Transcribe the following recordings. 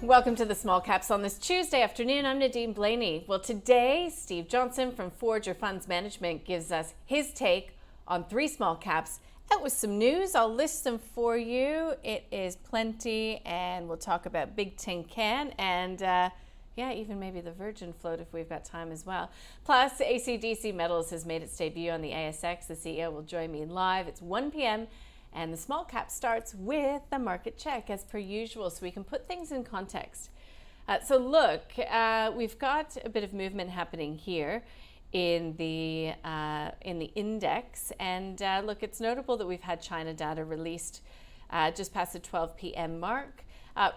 Welcome to the Small Caps on this Tuesday afternoon. I'm Nadine Blaney. Well, today, Steve Johnson from Forager Funds Management gives us his take on three small caps. Out with some news. I'll list them for you. It is Plenti, and we'll talk about Bigtincan and even maybe the Virgin float if we've got time as well. Plus, ACDC Metals has made its debut on the ASX. The CEO will join me live. It's 1 p.m. And the small cap starts with the market check as per usual, so we can put things in context. We've got a bit of movement happening here in the index, and it's notable that we've had China data released just past the 12 p.m. mark,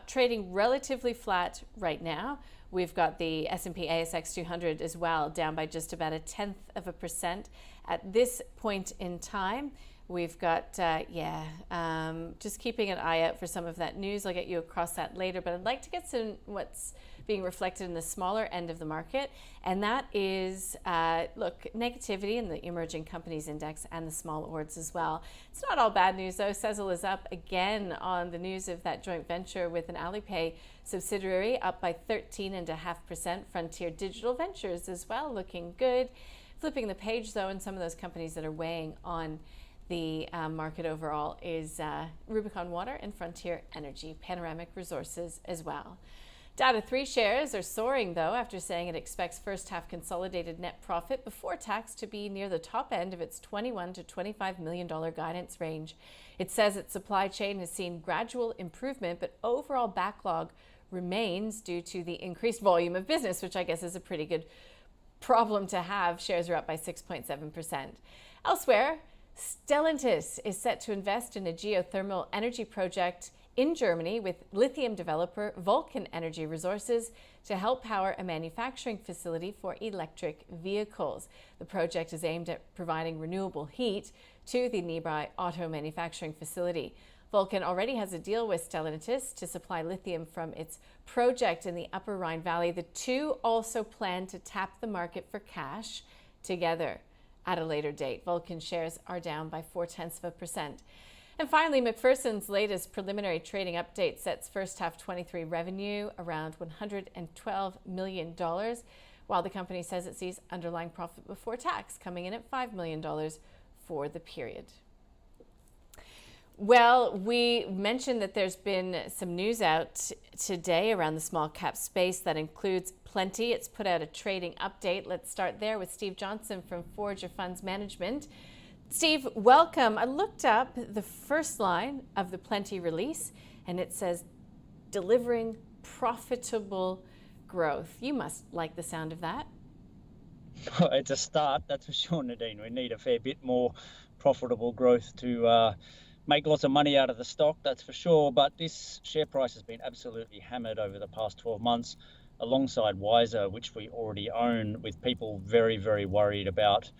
trading relatively flat right now. We've got the S&P ASX 200 as well, down by just about 0.1% at this point in time. We've got, just keeping an eye out for some of that news. I'll get you across that later, but I'd like to get some what's being reflected in the smaller end of the market, and that is, negativity in the emerging companies index and the small ords as well. It's not all bad news though. Sezzle is up again on the news of that joint venture with an Alipay subsidiary, up by 13.5%. Frontier Digital Ventures as well, looking good. Flipping the page though, and some of those companies that are weighing on the market overall is Rubicon Water and Frontier Energy, Panoramic Resources as well. Data 3 shares are soaring though, after saying it expects first half consolidated net profit before tax to be near the top end of its $21 to $25 million guidance range. It says its supply chain has seen gradual improvement, but overall backlog remains due to the increased volume of business, which I guess is a pretty good problem to have. Shares are up by 6.7%. Elsewhere, Stellantis is set to invest in a geothermal energy project in Germany with lithium developer Vulcan Energy Resources to help power a manufacturing facility for electric vehicles. The project is aimed at providing renewable heat to the nearby auto manufacturing facility. Vulcan already has a deal with Stellantis to supply lithium from its project in the Upper Rhine Valley. The two also plan to tap the market for cash together at a later date. Vulcan shares are down by 0.4%. And finally, McPherson's latest preliminary trading update sets first half 23 revenue around $112 million, while the company says it sees underlying profit before tax coming in at $5 million for the period. Well, we mentioned that there's been some news out today around the small cap space that includes Plenti. It's put out a trading update. Let's start there with Steve Johnson from Forager Funds Management. Steve, welcome. I looked up the first line of the Plenti release, and it says delivering profitable growth. You must like the sound of that. It's a start, that's for sure, Nadine. We need a fair bit more profitable growth to make lots of money out of the stock, that's for sure. But this share price has been absolutely hammered over the past 12 months alongside Wiser, which we already own, with people very, very worried about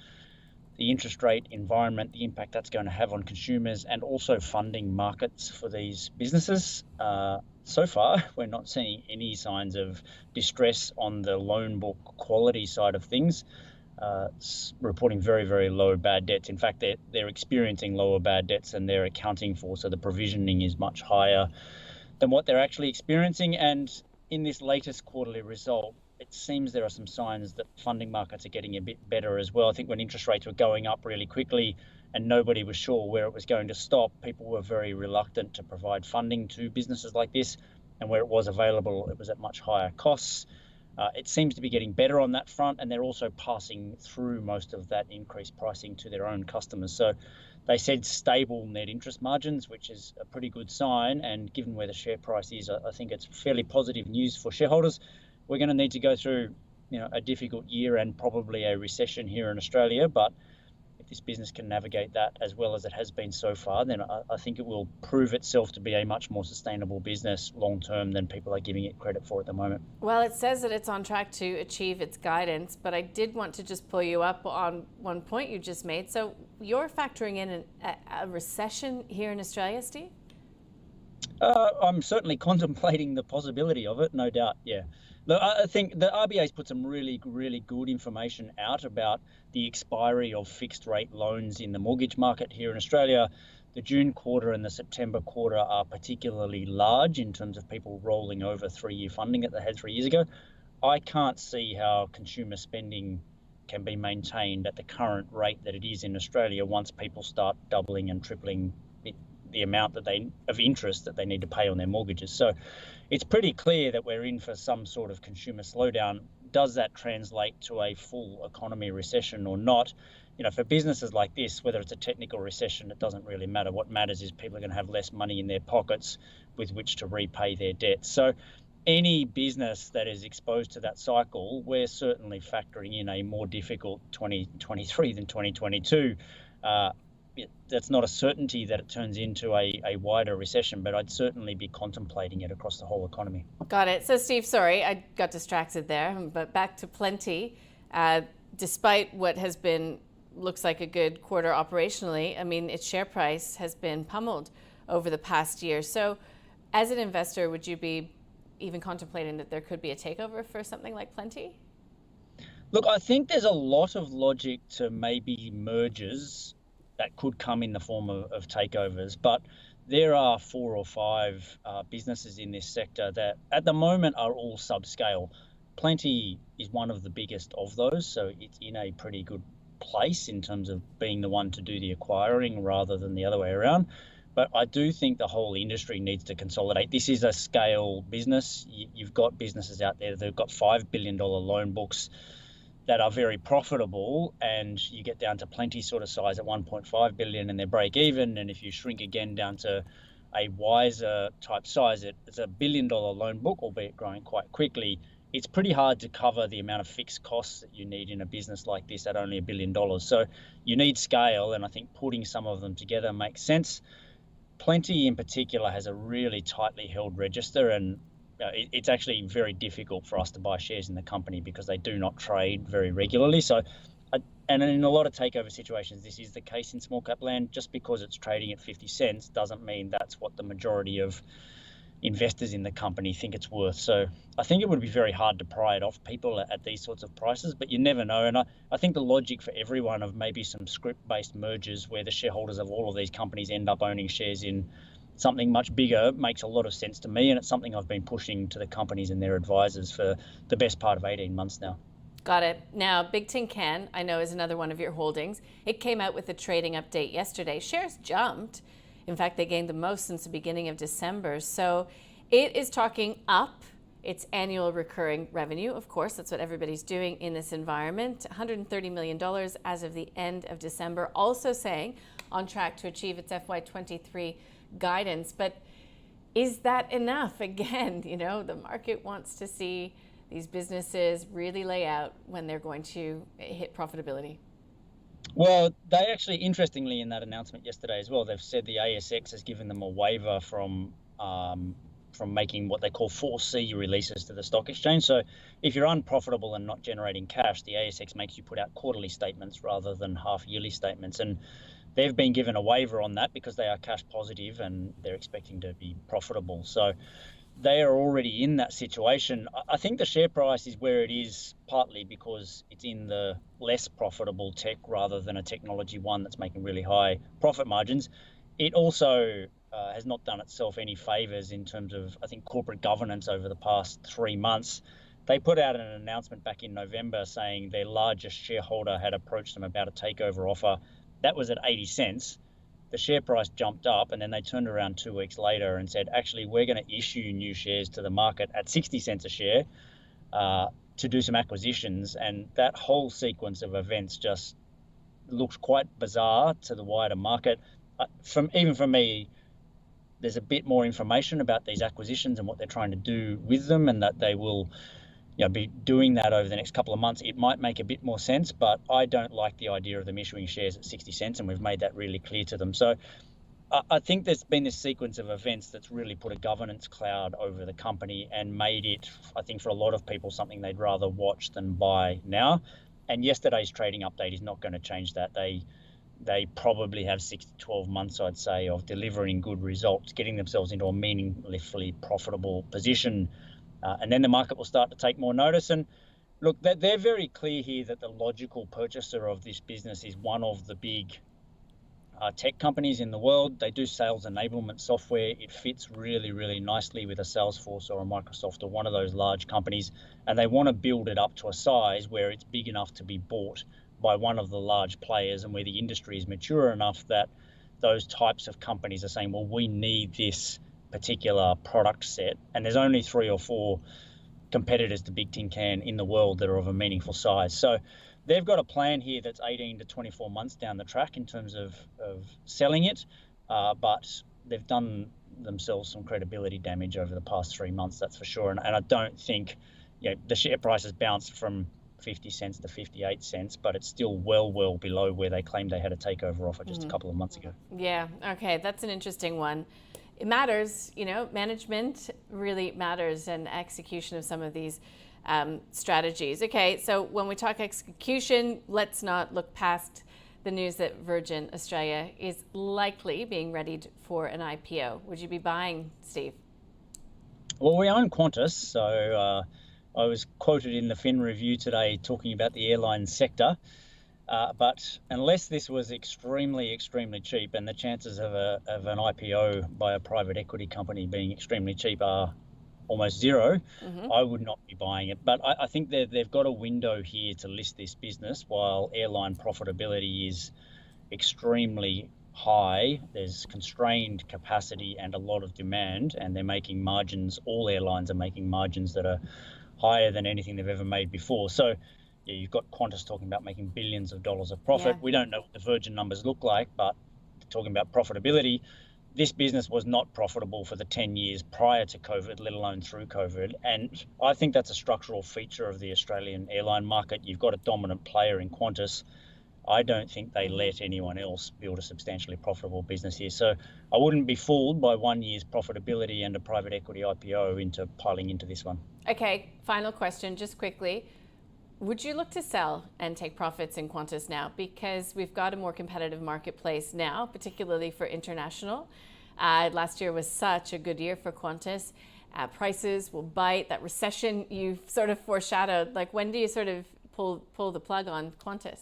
the interest rate environment, the impact that's going to have on consumers, and also funding markets for these businesses. So far, we're not seeing any signs of distress on the loan book quality side of things. Reporting very, very low bad debts. In fact, they're experiencing lower bad debts than they're accounting for, so the provisioning is much higher than what they're actually experiencing. And in this latest quarterly result, it seems there are some signs that funding markets are getting a bit better as well. I think when interest rates were going up really quickly and nobody was sure where it was going to stop, people were very reluctant to provide funding to businesses like this, and where it was available, it was at much higher costs. It seems to be getting better on that front, and they're also passing through most of that increased pricing to their own customers. So they said stable net interest margins, which is a pretty good sign, and given where the share price is, I think it's fairly positive news for shareholders. We're going to need to go through, a difficult year and probably a recession here in Australia, but if this business can navigate that as well as it has been so far, then I think it will prove itself to be a much more sustainable business long term than people are giving it credit for at the moment. Well, it says that it's on track to achieve its guidance, but I did want to just pull you up on one point you just made. So you're factoring in a recession here in Australia, Steve? I'm certainly contemplating the possibility of it, no doubt, yeah. Look, I think the RBA's put some really, really good information out about the expiry of fixed rate loans in the mortgage market here in Australia. the June quarter and the September quarter are particularly large in terms of people rolling over 3-year funding that they had 3 years ago. I can't see how consumer spending can be maintained at the current rate that it is in Australia once people start doubling and tripling the amount of interest that they need to pay on their mortgages. So it's pretty clear that we're in for some sort of consumer slowdown. Does that translate to a full economy recession or not? For businesses like this, whether it's a technical recession, it doesn't really matter. What matters is people are going to have less money in their pockets with which to repay their debts. So any business that is exposed to that cycle, we're certainly factoring in a more difficult 2023 than 2022. That's not a certainty that it turns into a wider recession, but I'd certainly be contemplating it across the whole economy. Got it. So Steve, sorry, I got distracted there, but back to Plenti. Despite what has been, looks like a good quarter operationally, I mean, its share price has been pummeled over the past year. So as an investor, would you be even contemplating that there could be a takeover for something like Plenti? Look, I think there's a lot of logic to maybe mergers that could come in the form of takeovers, but there are 4 or 5 businesses in this sector that at the moment are all subscale. Plenti is one of the biggest of those, so it's in a pretty good place in terms of being the one to do the acquiring rather than the other way around. But I do think the whole industry needs to consolidate. This is a scale business. You've got businesses out there that have got $5 billion loan books that are very profitable, and you get down to Plenti sort of size at 1.5 billion and they break even. And if you shrink again down to a wiser type size, it's a $1 billion loan book, albeit growing quite quickly. It's pretty hard to cover the amount of fixed costs that you need in a business like this at only $1 billion. So you need scale, and I think putting some of them together makes sense. Plenti in particular has a really tightly held register, and it's actually very difficult for us to buy shares in the company because they do not trade very regularly. So, and in a lot of takeover situations, this is the case in small cap land. Just because it's trading at 50 cents doesn't mean that's what the majority of investors in the company think it's worth. So I think it would be very hard to pry it off people at these sorts of prices, but you never know. And I think the logic for everyone of maybe some script-based mergers where the shareholders of all of these companies end up owning shares in something much bigger makes a lot of sense to me, and it's something I've been pushing to the companies and their advisors for the best part of 18 months now. Got it. Now, Bigtincan, I know, is another one of your holdings. It came out with a trading update yesterday. Shares jumped. In fact, they gained the most since the beginning of December. So it is talking up its annual recurring revenue. Of course, that's what everybody's doing in this environment. $130 million as of the end of December. Also saying on track to achieve its FY23 guidance. But is that enough? Again, the market wants to see these businesses really lay out when they're going to hit profitability. Well, they actually, interestingly, in that announcement yesterday as well, they've said the ASX has given them a waiver from making what they call 4C releases to the stock exchange. So if you're unprofitable and not generating cash, the ASX makes you put out quarterly statements rather than half-yearly statements. And they've been given a waiver on that because they are cash positive and they're expecting to be profitable. So they are already in that situation. I think the share price is where it is partly because it's in the less profitable tech rather than a technology one that's making really high profit margins. It also has not done itself any favors in terms of, I think, corporate governance over the past 3 months. They put out an announcement back in November saying their largest shareholder had approached them about a takeover offer. That was at 80 cents. The share price jumped up, and then they turned around 2 weeks later and said, actually, we're going to issue new shares to the market at 60 cents a share to do some acquisitions. And that whole sequence of events just looks quite bizarre to the wider market. Even for me, there's a bit more information about these acquisitions and what they're trying to do with them, and that they will be doing that over the next couple of months. It might make a bit more sense, but I don't like the idea of them issuing shares at 60 cents, and we've made that really clear to them. So I think there's been this sequence of events that's really put a governance cloud over the company and made it, I think, for a lot of people, something they'd rather watch than buy now. And yesterday's trading update is not going to change that. They probably have 6 to 12 months, I'd say, of delivering good results, getting themselves into a meaningfully profitable position. And then the market will start to take more notice. And look, they're very clear here that the logical purchaser of this business is one of the big tech companies in the world. They do sales enablement software. It fits really, really nicely with a Salesforce or a Microsoft or one of those large companies. And they want to build it up to a size where it's big enough to be bought by one of the large players, and where the industry is mature enough that those types of companies are saying, well, we need this particular product set. And there's only 3 or 4 competitors to Bigtincan in the world that are of a meaningful size. So they've got a plan here that's 18 to 24 months down the track in terms of selling it, but they've done themselves some credibility damage over the past 3 months, that's for sure. And I don't think, the share price has bounced from 50 cents to 58 cents, but it's still well below where they claimed they had a takeover offer just a couple of months ago. Yeah, okay, that's an interesting one. It matters, management really matters, and execution of some of these strategies. Okay, so when we talk execution, let's not look past the news that Virgin Australia is likely being readied for an IPO. Would you be buying, Steve? Well, we own Qantas, so I was quoted in the Fin Review today talking about the airline sector. But unless this was extremely cheap, and the chances of an IPO by a private equity company being extremely cheap are almost zero, I would not be buying it. But I think they've got a window here to list this business while airline profitability is extremely high. There's constrained capacity and a lot of demand, and they're making margins. All airlines are making margins that are higher than anything they've ever made before. So you've got Qantas talking about making billions of dollars of profit. Yeah. We don't know what the Virgin numbers look like, but talking about profitability, this business was not profitable for the 10 years prior to COVID, let alone through COVID. And I think that's a structural feature of the Australian airline market. You've got a dominant player in Qantas. I don't think they let anyone else build a substantially profitable business here. So I wouldn't be fooled by 1 year's profitability and a private equity IPO into piling into this one. Okay, final question, just quickly. Would you look to sell and take profits in Qantas now? Because we've got a more competitive marketplace now, particularly for international. Last year was such a good year for Qantas. Prices will bite. That recession you've sort of foreshadowed. Like, when do you sort of pull the plug on Qantas?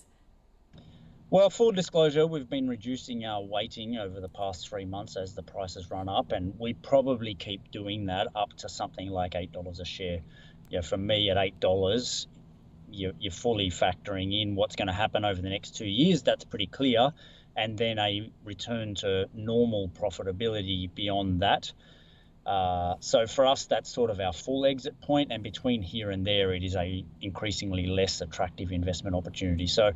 Well, full disclosure, we've been reducing our weighting over the past 3 months as the prices run up, and we probably keep doing that up to something like $8 a share. For me, at $8, you're fully factoring in what's going to happen over the next 2 years. That's pretty clear. And then a return to normal profitability beyond that. So for us, that's sort of our full exit point. And between here and there, it is a increasingly less attractive investment opportunity. So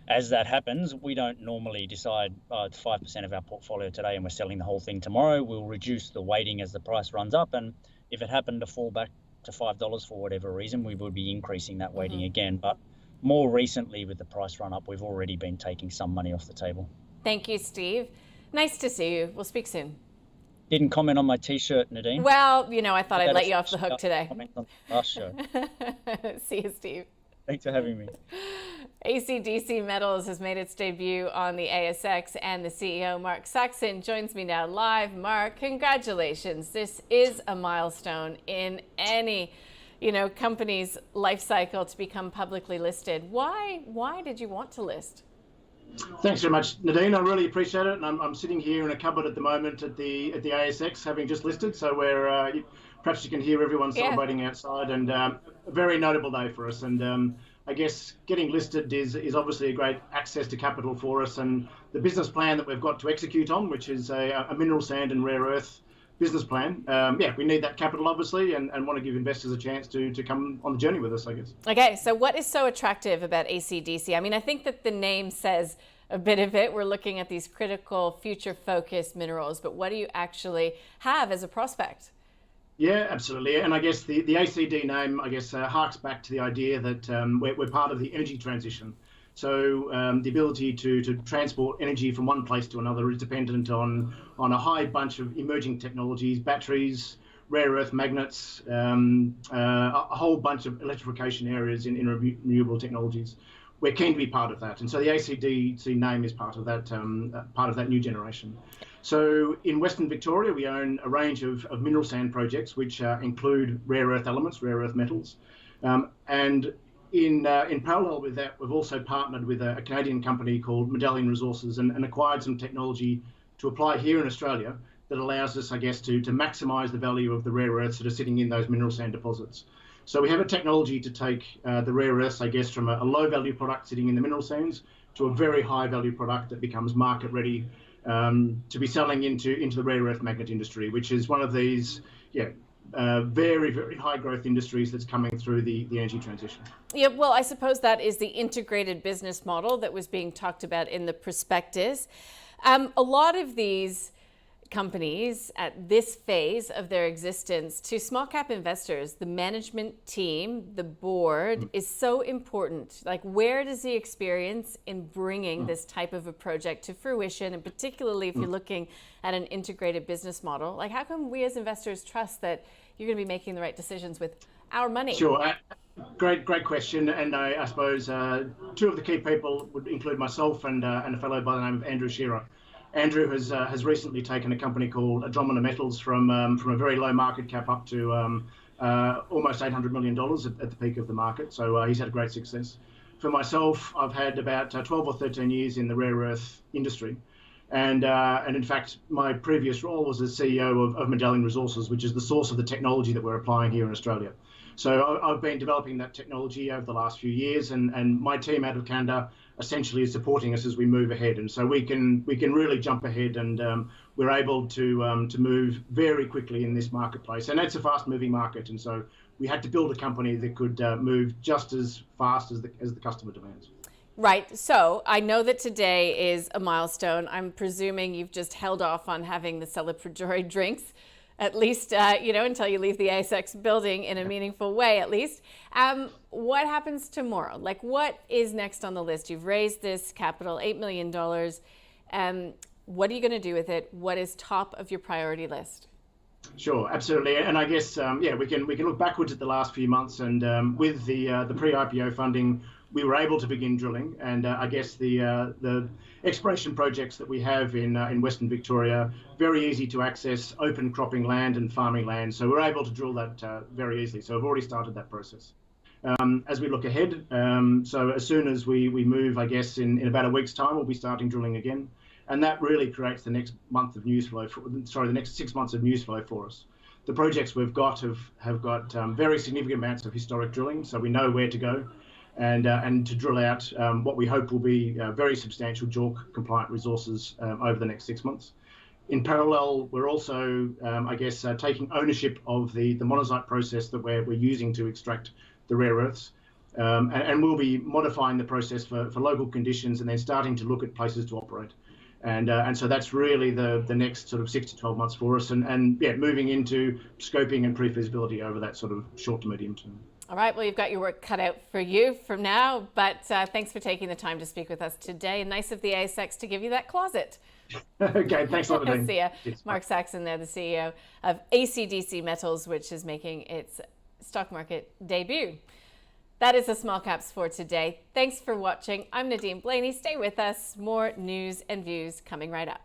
as that happens, we don't normally decide it's 5% of our portfolio today and we're selling the whole thing tomorrow. We'll reduce the weighting as the price runs up. And if it happened to fall back to $5 for whatever reason, we would be increasing that weighting again. But more recently, with the price run up, we've already been taking some money off the table. Thank you, Steve. Nice to see you. We'll speak soon. Didn't comment on my t-shirt, Nadine. Well, I thought I'd let you off the hook today. Comment on the last show. See you, Steve. Thanks for having me. ACDC Metals has made its debut on the ASX, and the CEO, Mark Saxon, joins me now live. Mark, congratulations. This is a milestone in any, company's life cycle to become publicly listed. Why did you want to list? Thanks very much, Nadine. I really appreciate it. And I'm sitting here in a cupboard at the moment at the ASX, having just listed. So we're perhaps you can hear everyone celebrating outside, and a very notable day for us. And I guess getting listed is obviously a great access to capital for us, and the business plan that we've got to execute on, which is a mineral sand and rare earth business plan. We need that capital, obviously, and want to give investors a chance to come on the journey with us, I guess. Okay, so what is so attractive about ACDC? I mean, I think that the name says a bit of it. We're looking at these critical future-focused minerals, but what do you actually have as a prospect? Yeah, absolutely. And I guess the ACD name, harks back to the idea that we're part of the energy transition. So the ability to transport energy from one place to another is dependent on a high bunch of emerging technologies, batteries, rare earth magnets, a whole bunch of electrification areas in renewable technologies. We're keen to be part of that. And so the ACDC name is part of that new generation. So in Western Victoria, we own a range of mineral sand projects, which include rare earth elements, rare earth metals. And in parallel with that, we've also partnered with a Canadian company called Medallion Resources and acquired some technology to apply here in Australia that allows us, I guess, to maximise the value of the rare earths that are sitting in those mineral sand deposits. So we have a technology to take the rare earths, I guess, from a low value product sitting in the mineral sands to a very high value product that becomes market ready to be selling into the rare earth magnet industry, which is one of these, very, very high growth industries that's coming through the energy transition. Yeah, well, I suppose that is the integrated business model that was being talked about in the prospectus. A lot of these companies at this phase of their existence, to small cap investors, the management team, the board is so important. Like, where does the experience in bringing this type of a project to fruition, and particularly if you're looking at an integrated business model, like how come we as investors trust that you're going to be making the right decisions with our money? Sure. Great question. And I suppose two of the key people would include myself and a fellow by the name of Andrew Shearer. Andrew has recently taken a company called ACDC Metals from a very low market cap up to almost $800 million at the peak of the market. So he's had a great success. For myself, I've had about 12 or 13 years in the rare earth industry. And in fact, my previous role was as CEO of Medallion Resources, which is the source of the technology that we're applying here in Australia. So I've been developing that technology over the last few years, and my team out of Canada essentially is supporting us as we move ahead. And so we can really jump ahead, and we're able to move very quickly in this marketplace. And it's a fast-moving market, and so we had to build a company that could move just as fast as the customer demands. Right. So I know that today is a milestone. I'm presuming you've just held off on having the celebratory drinks, at least, until you leave the ASX building in a meaningful way, at least. What happens tomorrow? Like, what is next on the list? You've raised this capital, $8 million. What are you going to do with it? What is top of your priority list? Sure, absolutely. And I guess, we can look backwards at the last few months, and with the pre-IPO funding, we were able to begin drilling. And I guess the exploration projects that we have in Western Victoria, very easy to access, open cropping land and farming land. So we're able to drill that very easily. So I've already started that process. As we look ahead, so as soon as we move, I guess in about a week's time, we'll be starting drilling again. And that really creates the next month of news flow, the next 6 months of news flow for us. The projects we've got have got very significant amounts of historic drilling, so we know where to go. And to drill out what we hope will be very substantial JORC compliant resources over the next 6 months. In parallel, we're also, taking ownership of the monazite process that we're using to extract the rare earths. And we'll be modifying the process for local conditions and then starting to look at places to operate. And so that's really the next sort of 6 to 12 months for us, and moving into scoping and pre-feasibility over that sort of short to medium term. All right, well, you've got your work cut out for you from now, but thanks for taking the time to speak with us today. And nice of the ASX to give you that closet. Okay, thanks a lot, Nadine. See ya. Mark Saxon there, the CEO of ACDC Metals, which is making its stock market debut. That is the Small Caps for today. Thanks for watching. I'm Nadine Blaney. Stay with us. More news and views coming right up.